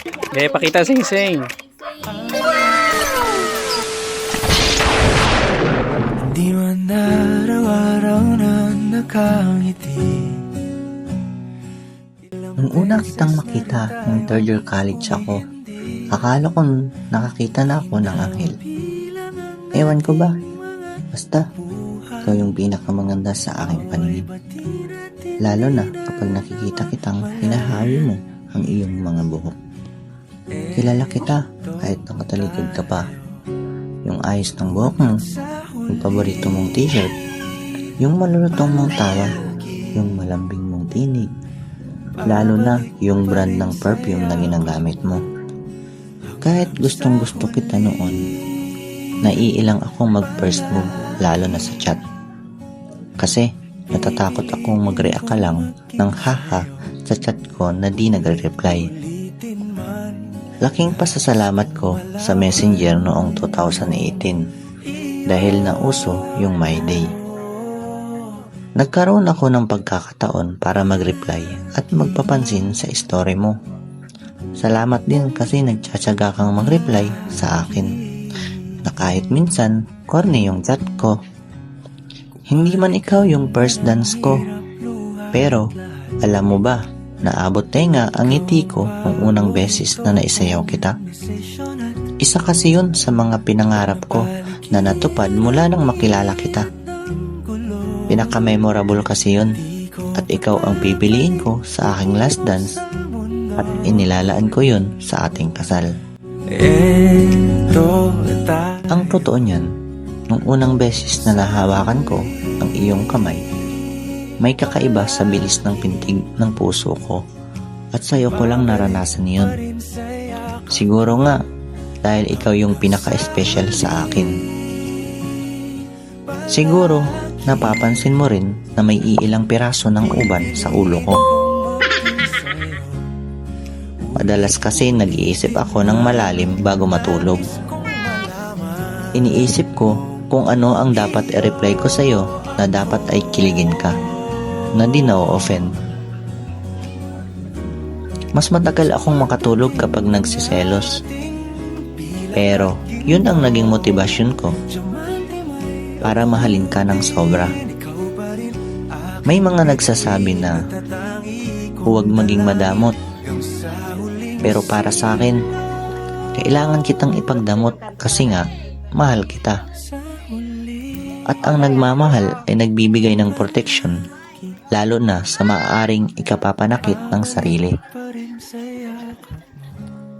Okay, pakita sing-sing. Di man araw-araw na nakangiti. Nung una kitang makita, nung third year college ako, akala ko nakakita na ako ng anghel. Ewan ko ba? Basta, ikaw yung pinakamaganda sa aking paningin. Lalo na kapag nakikita kitang hinahawi mo ang iyong mga buhok. Kilala kita kahit nakatalikod ka pa. Yung ayos ng buhok mo, yung paborito mong t-shirt, yung malulutong mong tawa, yung malambing mong tinig, lalo na yung brand ng perfume na ginagamit mo. Kahit gustong gusto kita noon, naiilang akong mag-first move lalo na sa chat. Kasi natatakot akong mag-react ka lang ng haha sa chat ko na di nagre-reply. Laking pasasalamat ko sa Messenger noong 2018 dahil nauso yung My Day. Nagkaroon ako ng pagkakataon para mag-reply at magpapansin sa story mo. Salamat din kasi nagtsatsaga kang mag-reply sa akin na kahit minsan corny yung chat ko. Hindi man ikaw yung first dance ko, pero alam mo ba, naabot tenga ang ngiti ko nung unang beses na naisayaw kita. Isa kasi yun sa mga pinangarap ko na natupad mula nang makilala kita. Pinaka-memorable kasi yun at ikaw ang pipiliin ko sa aking last dance at inilalaan ko yun sa ating kasal. Ang totoo niyan, nung unang beses na nahawakan ko ang iyong kamay, may kakaiba sa bilis ng pintig ng puso ko at sa'yo ko lang naranasan yun. Siguro nga dahil ikaw yung pinaka-special sa akin. Siguro napapansin mo rin na may iilang piraso ng uban sa ulo ko. Madalas kasi nag-iisip ako ng malalim bago matulog. Iniisip ko kung ano ang dapat i-reply ko sa'yo na dapat ay kiligin ka, na di na-offend. Mas matagal akong makatulog kapag nagsiselos. Pero yun ang naging motibasyon ko para mahalin ka ng sobra. May mga nagsasabi na huwag maging madamot. Pero para sa akin, kailangan kitang ipagdamot kasi nga mahal kita. At ang nagmamahal ay nagbibigay ng protection, lalo na sa maaaring ikapapanakit ng sarili.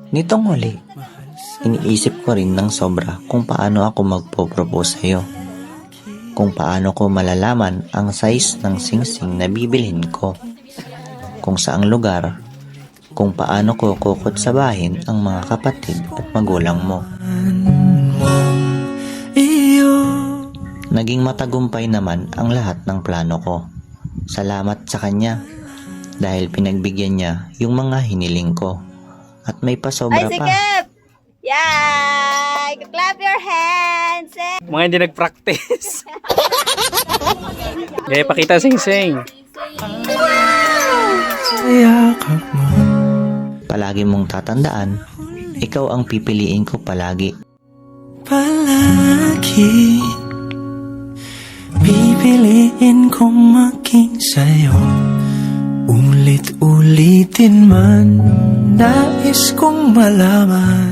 Nitong huli, iniisip ko rin ng sobra kung paano ako magpo-propose sa'yo. Kung paano ko malalaman ang size ng singsing na bibilhin ko, kung saang lugar, kung paano ko kukutsabahin ang mga kapatid at magulang mo. Naging matagumpay naman ang lahat ng plano ko. Salamat sa kanya dahil pinagbigyan niya yung mga hiniling ko at may pasobra pa. Yay! Clap your hands! Mga hindi nag-practice. Okay, pakita sing-sing. Palagi mong tatandaan, ikaw ang pipiliin ko palagi. Palagi pipiliin kong maging sa'yo. Ulit-ulitin man, nais kong malaman